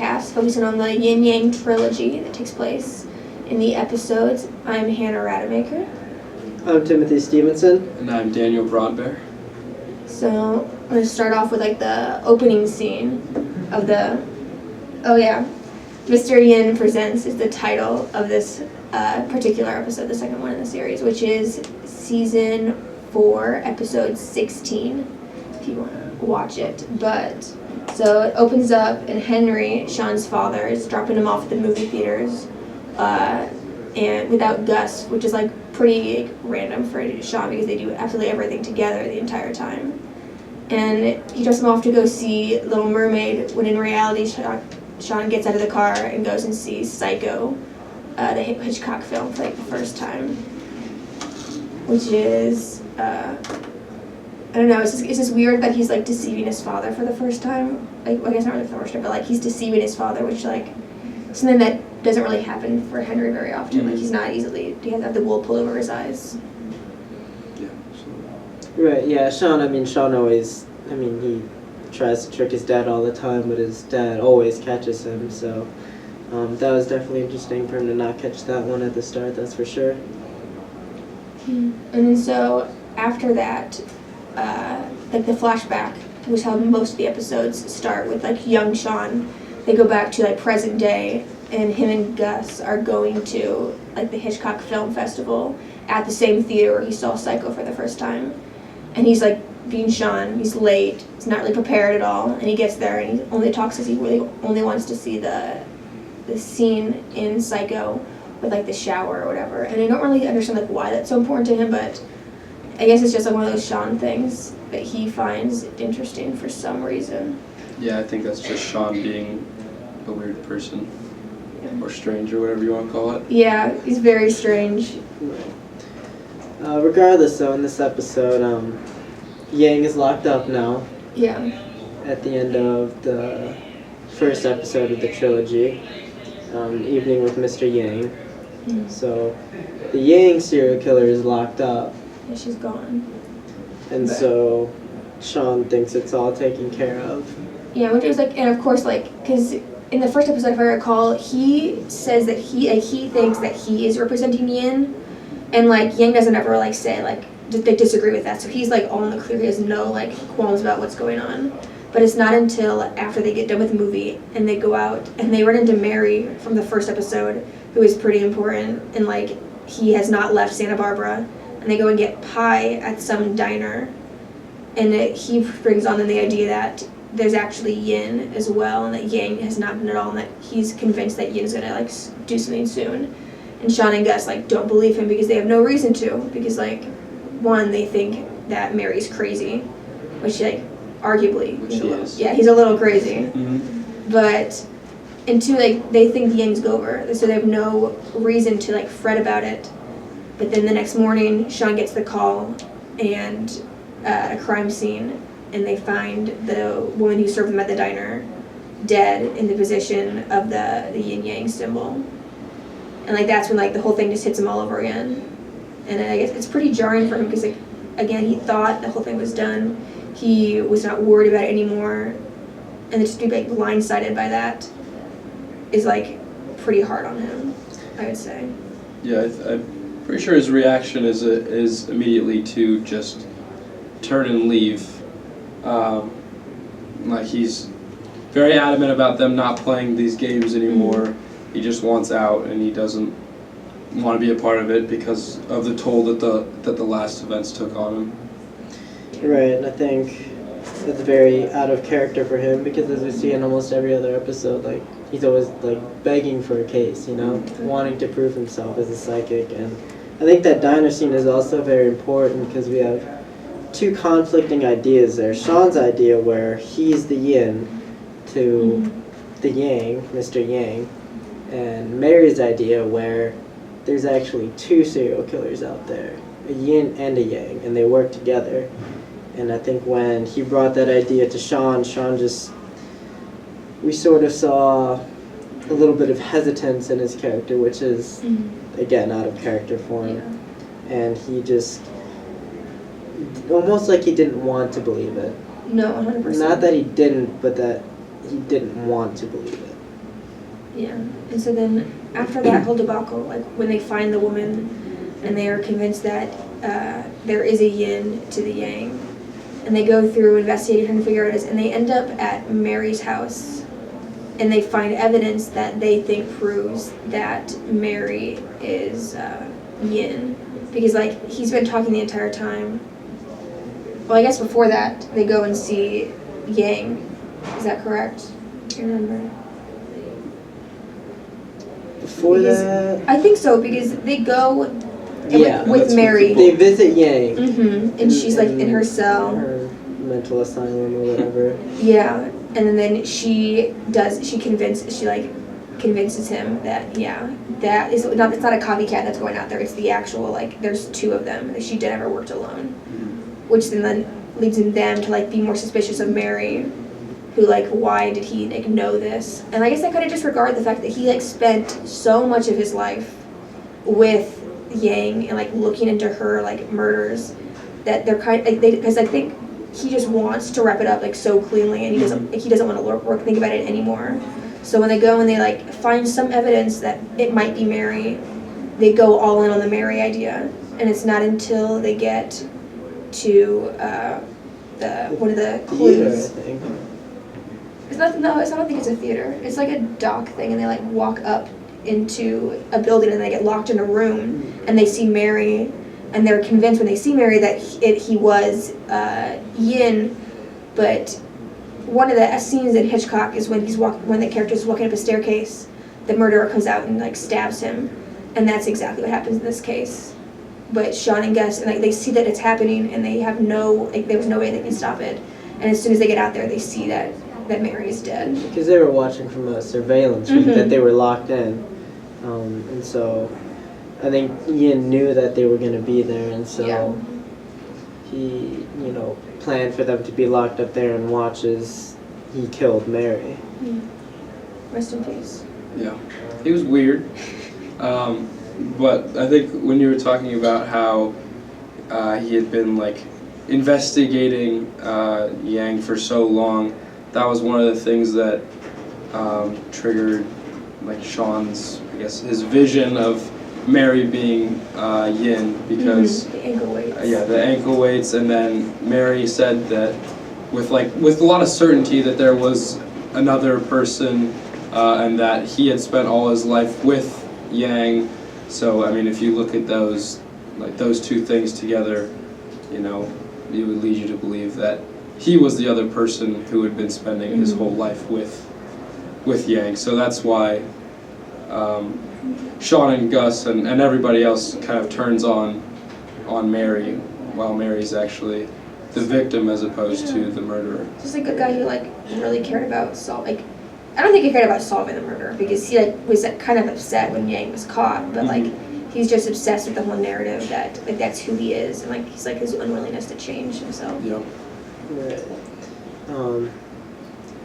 podcast focusing on the Yin Yang trilogy that takes place in the episodes. I'm Hannah Rademacher. I'm Timothy Stevenson. And I'm Daniel Broadbear. So I'm going to start off with like the opening scene of the... Oh yeah. Mr. Yin Presents is the title of this particular episode, the second one in the series, which is season 4, episode 16, if you want to watch it. But, so it opens up, and Henry, Sean's father, is dropping him off at the movie theaters, and without Gus, which is like pretty random for Sean because they do absolutely everything together the entire time. And he drops him off to go see Little Mermaid, when in reality Sean gets out of the car and goes and sees Psycho, the Hitchcock film, for like the first time, which is I don't know. It's just weird that he's like deceiving his father for the first time. Like, I guess not really for the first time, but like he's deceiving his father, which like something that doesn't really happen for Henry very often. Mm-hmm. Like he doesn't have the wool pulled over his eyes. Yeah. Right. Yeah. Sean always. He tries to trick his dad all the time, but his dad always catches him. So that was definitely interesting for him to not catch that one at the start. That's for sure. And then so after that, like the flashback, which is how most of the episodes start with like young Sean. They go back to like present day, and him and Gus are going to like the Hitchcock Film Festival at the same theater where he saw Psycho for the first time. And he's like being Sean, he's late, he's not really prepared at all, and he gets there and he only talks because he really only wants to see the scene in Psycho with like the shower or whatever. And I don't really understand like why that's so important to him, but I guess it's just like one of those Sean things that he finds interesting for some reason. Yeah, I think that's just Sean being a weird person. Or strange, or whatever you want to call it. Yeah, he's very strange. Regardless, though, in this episode, Yang is locked up now. Yeah. At the end of the first episode of the trilogy, Evening with Mr. Yang. Mm-hmm. So, the Yang serial killer is locked up. Yeah, she's gone. And so, Sean thinks it's all taken care of. Yeah, which was like, and of course, like, because in the first episode, if I recall, he says that he thinks that he is representing Yin, and like Yang doesn't ever like say like they disagree with that, so he's like all in the clear. He has no like qualms about what's going on. But it's not until after they get done with the movie and they go out and they run into Mary from the first episode, who is pretty important, and like he has not left Santa Barbara, and they go and get pie at some diner, and he brings on then the idea that there's actually Yin as well, and that Yang has not been at all, and that he's convinced that Yin's gonna like do something soon. And Sean and Gus like don't believe him because they have no reason to, because like one, they think that Mary's crazy, which like arguably he's a little crazy. Mm-hmm. But and two, like they think Ying's over, so they have no reason to like fret about it. But then the next morning, Sean gets the call and a crime scene, and they find the woman who served them at the diner dead in the position of the yin yang symbol. And like that's when like the whole thing just hits him all over again. And I guess it's pretty jarring for him because like, again, he thought the whole thing was done. He was not worried about it anymore. And just to be like blindsided by that is like pretty hard on him, I would say. Yeah, I'm pretty sure his reaction is immediately to just turn and leave. Like he's very adamant about them not playing these games anymore. Mm-hmm. He just wants out, and he doesn't want to be a part of it because of the toll that the last events took on him. Right, and I think that's very out of character for him, because as we see in almost every other episode, like he's always like begging for a case, you know, wanting to prove himself as a psychic. And I think that diner scene is also very important because we have two conflicting ideas there. Sean's idea where he's the yin to the yang, Mr. Yang, and Mary's idea where there's actually two serial killers out there, a yin and a yang, and they work together. And I think when he brought that idea to Sean just, we sort of saw a little bit of hesitance in his character, which is, again, out of character for him. Yeah. And he just, almost like he didn't want to believe it. No, 100%. Not that he didn't, but that he didn't want to believe it. Yeah. And so then after that whole debacle, like when they find the woman and they are convinced that there is a yin to the yang, and they go through investigating trying to figure out what it is, and they end up at Mary's house, and they find evidence that they think proves that Mary is yin, because like he's been talking the entire time. Well, I guess before that they go and see Yang. Is that correct? I can't remember. Before that, I think so, because they go yeah, with Mary. they visit Yang. Mm-hmm. And she's like in her cell. Her mental asylum or whatever. Yeah, and then she convinces him that that is not, it's not a copycat that's going out there. It's the actual, like, there's two of them. She did never worked alone, which then leads them to like be more suspicious of Mary, who like, why did he like know this? And I guess I kind of disregard the fact that he like spent so much of his life with Yang and like looking into her like murders, that they're kind of, because I think he just wants to wrap it up like so cleanly, and he doesn't want to think about it anymore. So when they go and they like find some evidence that it might be Mary, they go all in on the Mary idea, and it's not until they get to one of the clues. Theater, I think. It's not. No, I don't think it's a theater. It's like a dock thing, and they like walk up into a building, and they get locked in a room, and they see Mary, and they're convinced when they see Mary that he was Yin. But one of the scenes in Hitchcock is when when the character is walking up a staircase, the murderer comes out and like stabs him, and that's exactly what happens in this case. But Sean and Gus, and like they see that it's happening, and they have there was no way they can stop it. And as soon as they get out there, they see that Mary is dead. Because they were watching from a surveillance room, that they were locked in, and so I think Ian knew that they were going to be there, and so he, planned for them to be locked up there and watch as he killed Mary. Yeah. Rest in peace. Yeah, he was weird. But I think when you were talking about how he had been like investigating Yang for so long, that was one of the things that triggered like Sean's, I guess, his vision of Mary being Yin, because the ankle weights. The ankle weights, and then Mary said that with a lot of certainty that there was another person, and that he had spent all his life with Yang. So I mean, if you look at those two things together, it would lead you to believe that he was the other person who had been spending his whole life with Yang. So that's why Sean and Gus and everybody else kind of turns on Mary, while Mary's actually the victim as opposed to the murderer. Just like a guy who like really cared about I don't think he cared about solving the murder, because he like was kind of upset when Yang was caught, but like he's just obsessed with the whole narrative that like that's who he is, and like he's like his unwillingness to change himself. Yeah. Right.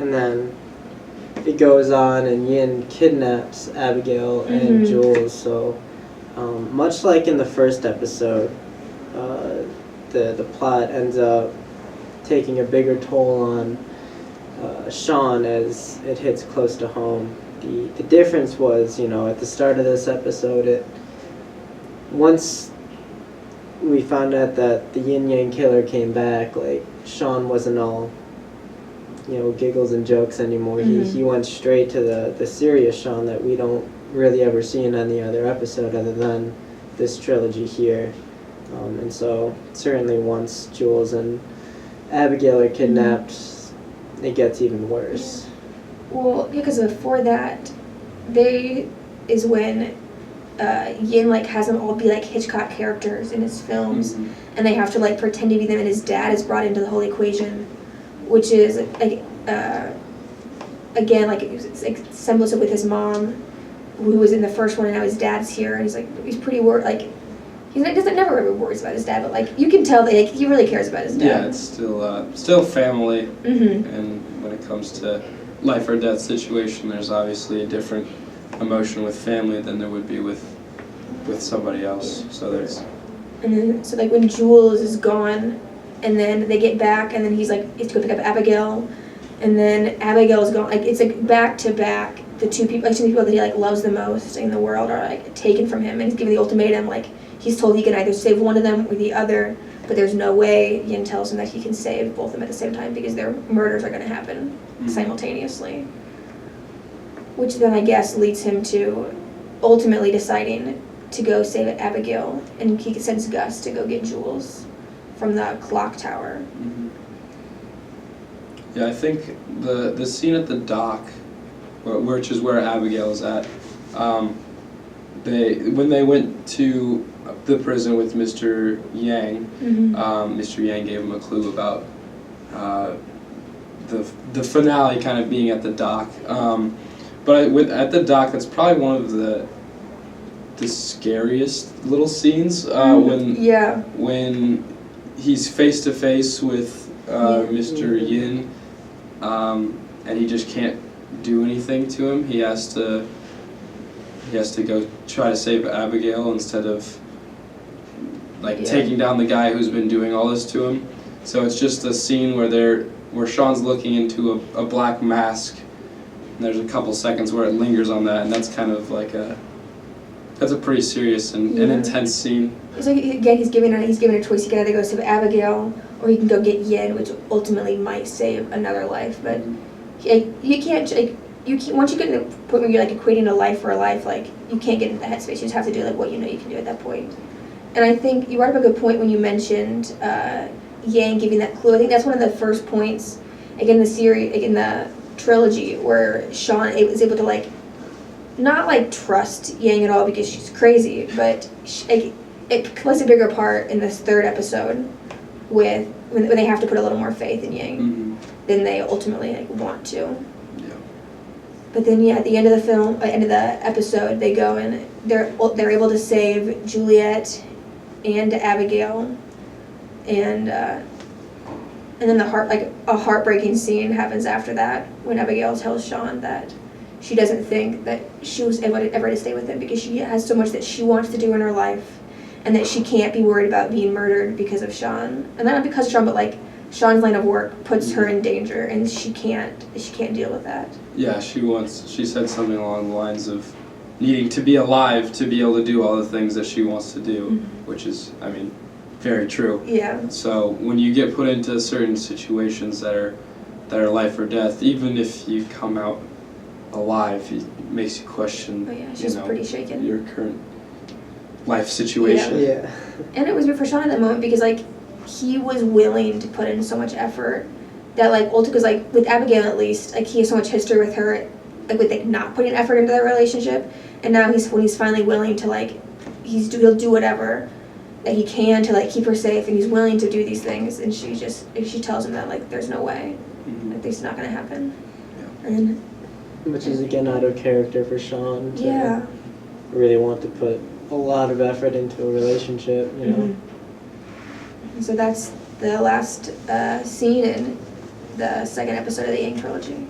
And then it goes on, and Yin kidnaps Abigail and Jules. So much like in the first episode, the plot ends up taking a bigger toll on Sean as it hits close to home. The difference was, at the start of this episode, once we found out that the Yin Yang killer came back, like, Sean wasn't all, giggles and jokes anymore. He went straight to the serious Sean that we don't really ever see in any other episode other than this trilogy here. And so certainly once Jules and Abigail are kidnapped, it gets even worse. Well, because before that, is when Yin like has them all be like Hitchcock characters in his films, and they have to like pretend to be them, and his dad is brought into the whole equation, which is like again like it's like semblance with his mom, who was in the first one, and now his dad's here, and he's pretty worried, like he doesn't never really worries about his dad, but like you can tell that like, he really cares about his dad. Yeah, it's still family, and when it comes to life or death situation, there's obviously a different emotion with family than there would be with somebody else. So there's. And then so like when Jules is gone, and then they get back, and then he's to go pick up Abigail, and then Abigail's gone. Like it's like back to back two people that he like loves the most in the world are like taken from him, and he's given the ultimatum. Like he's told he can either save one of them or the other, but there's no way Yin tells him that he can save both of them at the same time because their murders are going to happen simultaneously. Which then I guess leads him to ultimately deciding to go save Abigail, and he sends Gus to go get Jules from the clock tower. Mm-hmm. Yeah, I think the scene at the dock, which is where Abigail is at, when they went to the prison with Mr. Yang, Mr. Yang gave him a clue about the finale kind of being at the dock. But at the dock, that's probably one of the scariest little scenes when he's face to face with Mr. Yin, and he just can't do anything to him. He has to go try to save Abigail instead of taking down the guy who's been doing all this to him. So it's just a scene where Sean's looking into a black mask. And there's a couple seconds where it lingers on that, and that's kind of like that's a pretty serious and intense scene. It's like, again, he's given a choice. He can either go save Abigail, or he can go get Yin, which ultimately might save another life. But you can't once you get to the point where you're like equating a life for a life, like you can't get into that headspace. You just have to do like what you know you can do at that point. And I think you brought up a good point when you mentioned Yang giving that clue. I think that's one of the first points, again, in the trilogy, where Sean was able to not trust Yang at all because she's crazy, but it plays a bigger part in this third episode when they have to put a little more faith in Yang than they ultimately want to. Yeah. But then at the end of the film, end of the episode, they go and they're able to save Juliet and Abigail, and then a heartbreaking scene happens after that when Abigail tells Sean that she doesn't think that she was ever to stay with him because she has so much that she wants to do in her life, and that she can't be worried about being murdered because of Sean. And not because of Sean, but Sean's line of work puts her in danger, and she can't deal with that. Yeah, she said something along the lines of needing to be alive to be able to do all the things that she wants to do, which is, very true. Yeah. So when you get put into certain situations that are life or death, even if you come out alive, it makes you question. Oh yeah, she's pretty shaken. Your current life situation. Yeah. And it was weird for Sean at that moment because he was willing to put in so much effort that because with Abigail at least he has so much history with her with not putting effort into their relationship, and now when he's finally willing to he'll do whatever that he can to keep her safe, and he's willing to do these things, and she tells him that there's no way that this is not going to happen. Yeah. And which is again out of character for Sean to really want to put a lot of effort into a relationship, you know. So that's the last scene in the second episode of the Yang trilogy.